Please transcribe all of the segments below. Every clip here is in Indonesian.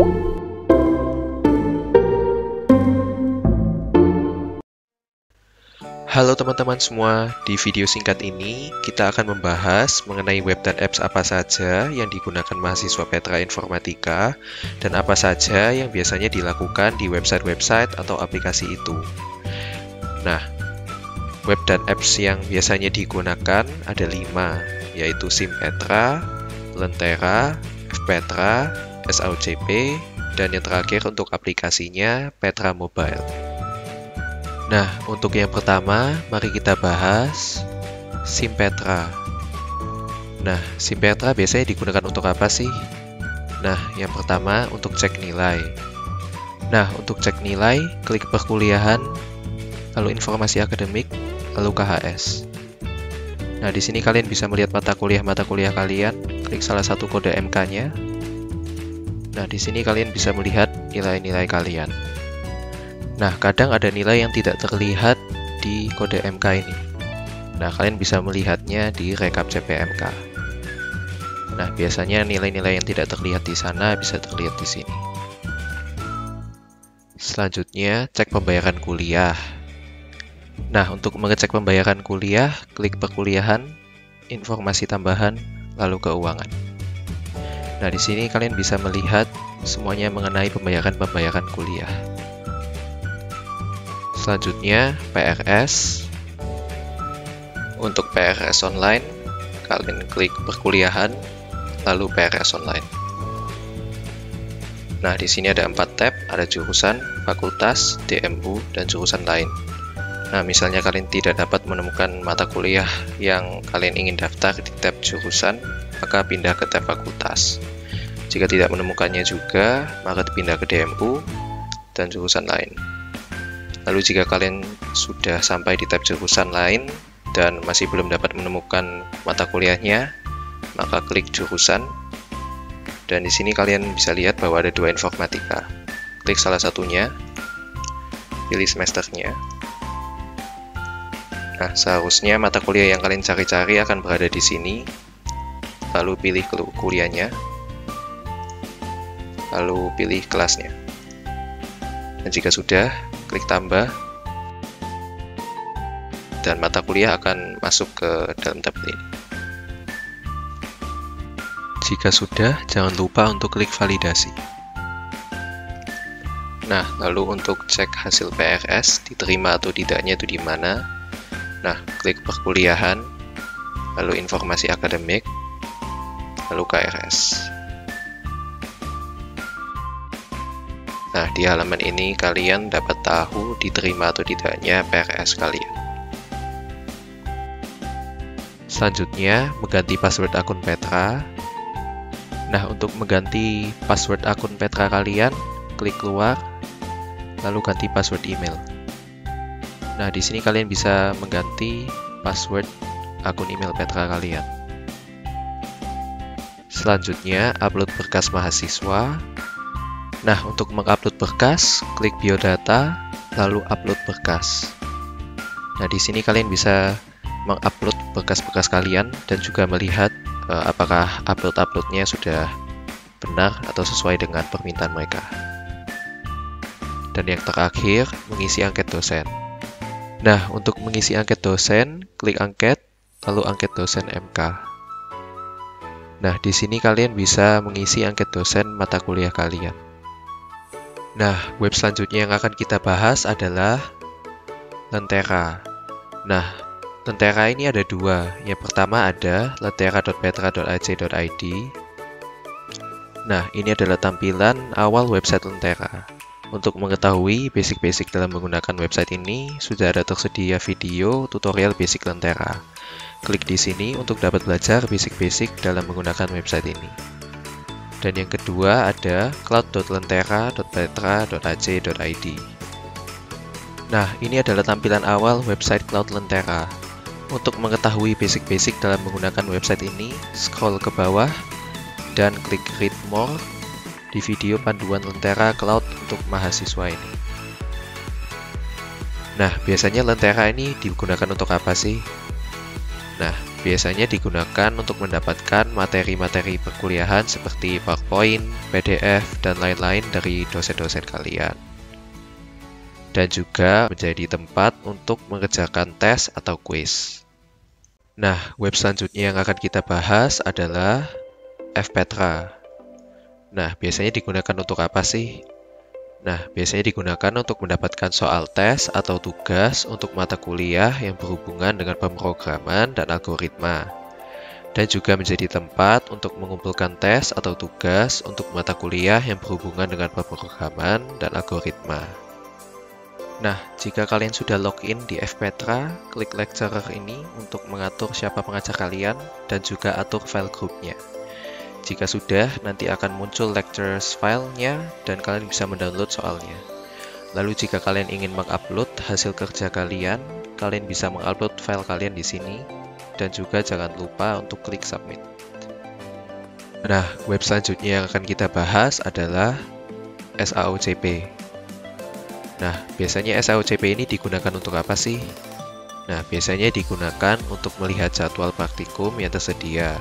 Halo teman-teman semua, di video singkat ini kita akan membahas mengenai web dan apps apa saja yang digunakan mahasiswa Petra Informatika dan apa saja yang biasanya dilakukan di website-website atau aplikasi itu. Nah, web dan apps yang biasanya digunakan ada 5, yaitu SIM Petra, Lentera, Fpetra, SAUCP, dan yang terakhir untuk aplikasinya Petra Mobile. Nah, untuk yang pertama, mari kita bahas SIM Petra. Nah, SIM Petra biasanya digunakan untuk apa sih? Nah, yang pertama untuk cek nilai. Nah, untuk cek nilai, klik perkuliahan, lalu informasi akademik, lalu KHS. Nah, di sini kalian bisa melihat mata kuliah kalian, klik salah satu kode MK-nya. Nah, di sini kalian bisa melihat nilai-nilai kalian. Nah, kadang ada nilai yang tidak terlihat di kode MK ini. Nah, kalian bisa melihatnya di rekap CPMK. Nah, biasanya nilai-nilai yang tidak terlihat di sana bisa terlihat di sini. Selanjutnya, cek pembayaran kuliah. Nah, untuk mengecek pembayaran kuliah, klik perkuliahan, informasi tambahan, lalu keuangan. Nah, di sini kalian bisa melihat semuanya mengenai pembayaran kuliah. Selanjutnya, PRS. Untuk PRS online, kalian klik perkuliahan, lalu PRS online. Nah, di sini ada 4 tab, ada jurusan, fakultas, DMU, dan jurusan lain. Nah, misalnya kalian tidak dapat menemukan mata kuliah yang kalian ingin daftar di tab jurusan, maka pindah ke tab fakultas. Jika tidak menemukannya juga, maka pindah ke DMU dan jurusan lain. Lalu jika kalian sudah sampai di tab jurusan lain dan masih belum dapat menemukan mata kuliahnya, maka klik jurusan. Dan di sini kalian bisa lihat bahwa ada 2 informatika. Klik salah satunya, pilih semesternya. Nah, seharusnya mata kuliah yang kalian cari-cari akan berada di sini. Lalu pilih kuliahnya. Lalu pilih kelasnya. Dan jika sudah, klik tambah, dan mata kuliah akan masuk ke dalam tab ini. Jika sudah, jangan lupa untuk klik validasi. Nah, lalu untuk cek hasil PRS, diterima atau tidaknya itu di mana? Nah, klik perkuliahan, lalu informasi akademik, lalu KRS. Nah, di halaman ini kalian dapat tahu diterima atau tidaknya PRS kalian. Selanjutnya, mengganti password akun Petra. Nah, untuk mengganti password akun Petra kalian, klik keluar, lalu ganti password email. Nah, di sini kalian bisa mengganti password akun email Petra kalian. Selanjutnya, upload berkas mahasiswa. Nah, untuk mengupload berkas, klik biodata, lalu upload berkas. Nah, di sini kalian bisa mengupload berkas-berkas kalian dan juga melihat apakah upload-uploadnya sudah benar atau sesuai dengan permintaan mereka. Dan yang terakhir, mengisi angket dosen. Nah, untuk mengisi angket dosen, klik angket, lalu angket dosen MK. Nah, di sini kalian bisa mengisi angket dosen mata kuliah kalian. Nah, web selanjutnya yang akan kita bahas adalah Lentera. Nah, Lentera ini ada 2. Yang pertama ada lentera.petra.ac.id. Nah, ini adalah tampilan awal website Lentera. Untuk mengetahui basic-basic dalam menggunakan website ini, sudah ada tersedia video tutorial basic Lentera. Klik di sini untuk dapat belajar basic-basic dalam menggunakan website ini. Dan yang kedua ada cloud.lentera.petra.ac.id. Nah, ini adalah tampilan awal website Cloud Lentera. Untuk mengetahui basic-basic dalam menggunakan website ini, scroll ke bawah dan klik Read More di video panduan Lentera Cloud untuk mahasiswa ini. Nah, biasanya Lentera ini digunakan untuk apa sih? Nah, biasanya digunakan untuk mendapatkan materi-materi perkuliahan seperti PowerPoint, PDF, dan lain-lain dari dosen-dosen kalian. Dan juga menjadi tempat untuk mengerjakan tes atau kuis. Nah, web selanjutnya yang akan kita bahas adalah FPetra. Nah, biasanya digunakan untuk apa sih? Nah, biasanya digunakan untuk mendapatkan soal tes atau tugas untuk mata kuliah yang berhubungan dengan pemrograman dan algoritma. Dan juga menjadi tempat untuk mengumpulkan tes atau tugas untuk mata kuliah yang berhubungan dengan pemrograman dan algoritma. Nah, jika kalian sudah login di FPetra, klik lecturer ini untuk mengatur siapa pengajar kalian dan juga atur file grupnya. Jika sudah, nanti akan muncul lectures file-nya dan kalian bisa mendownload soalnya. Lalu jika kalian ingin mengupload hasil kerja kalian bisa mengupload file kalian di sini dan juga jangan lupa untuk klik submit. Nah, web selanjutnya yang akan kita bahas adalah SAOCP. Nah, biasanya SAOCP ini digunakan untuk apa sih? Nah, biasanya digunakan untuk melihat jadwal praktikum yang tersedia.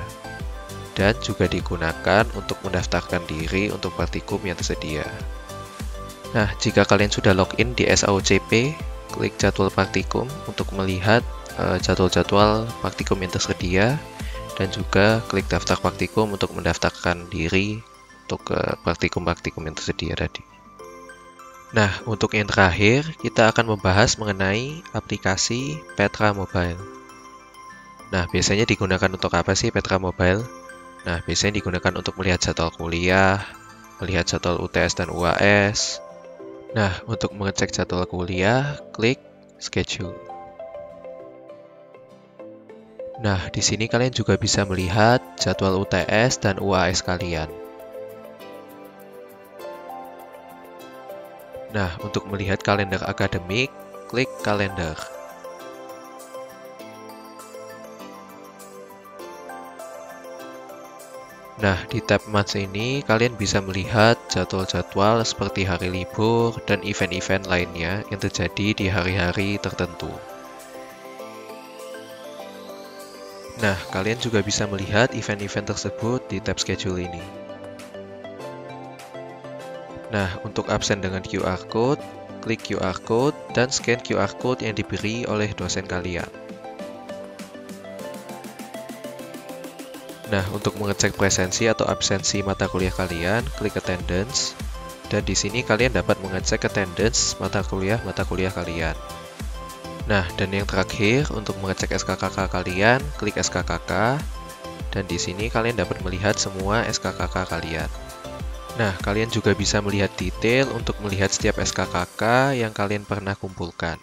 Dan juga digunakan untuk mendaftarkan diri untuk praktikum yang tersedia. Nah, jika kalian sudah login di SAOCP, klik jadwal praktikum untuk melihat jadwal-jadwal praktikum yang tersedia, dan juga klik daftar praktikum untuk mendaftarkan diri untuk praktikum-praktikum yang tersedia tadi. Nah, untuk yang terakhir, kita akan membahas mengenai aplikasi Petra Mobile. Nah, biasanya digunakan untuk apa sih Petra Mobile? Nah, biasanya digunakan untuk melihat jadwal kuliah, melihat jadwal UTS dan UAS. Nah, untuk mengecek jadwal kuliah, klik schedule. Nah, di sini kalian juga bisa melihat jadwal UTS dan UAS kalian. Nah, untuk melihat kalender akademik, klik kalender. Nah, di tab Months ini, kalian bisa melihat jadwal-jadwal seperti hari libur dan event-event lainnya yang terjadi di hari-hari tertentu. Nah, kalian juga bisa melihat event-event tersebut di tab Schedule ini. Nah, untuk absen dengan QR Code, klik QR Code dan scan QR Code yang diberi oleh dosen kalian. Nah, untuk mengecek presensi atau absensi mata kuliah kalian, klik attendance. Dan di sini kalian dapat mengecek attendance mata kuliah kalian. Nah, dan yang terakhir, untuk mengecek SKKK kalian, klik SKKK. Dan di sini kalian dapat melihat semua SKKK kalian. Nah, kalian juga bisa melihat detail untuk melihat setiap SKKK yang kalian pernah kumpulkan.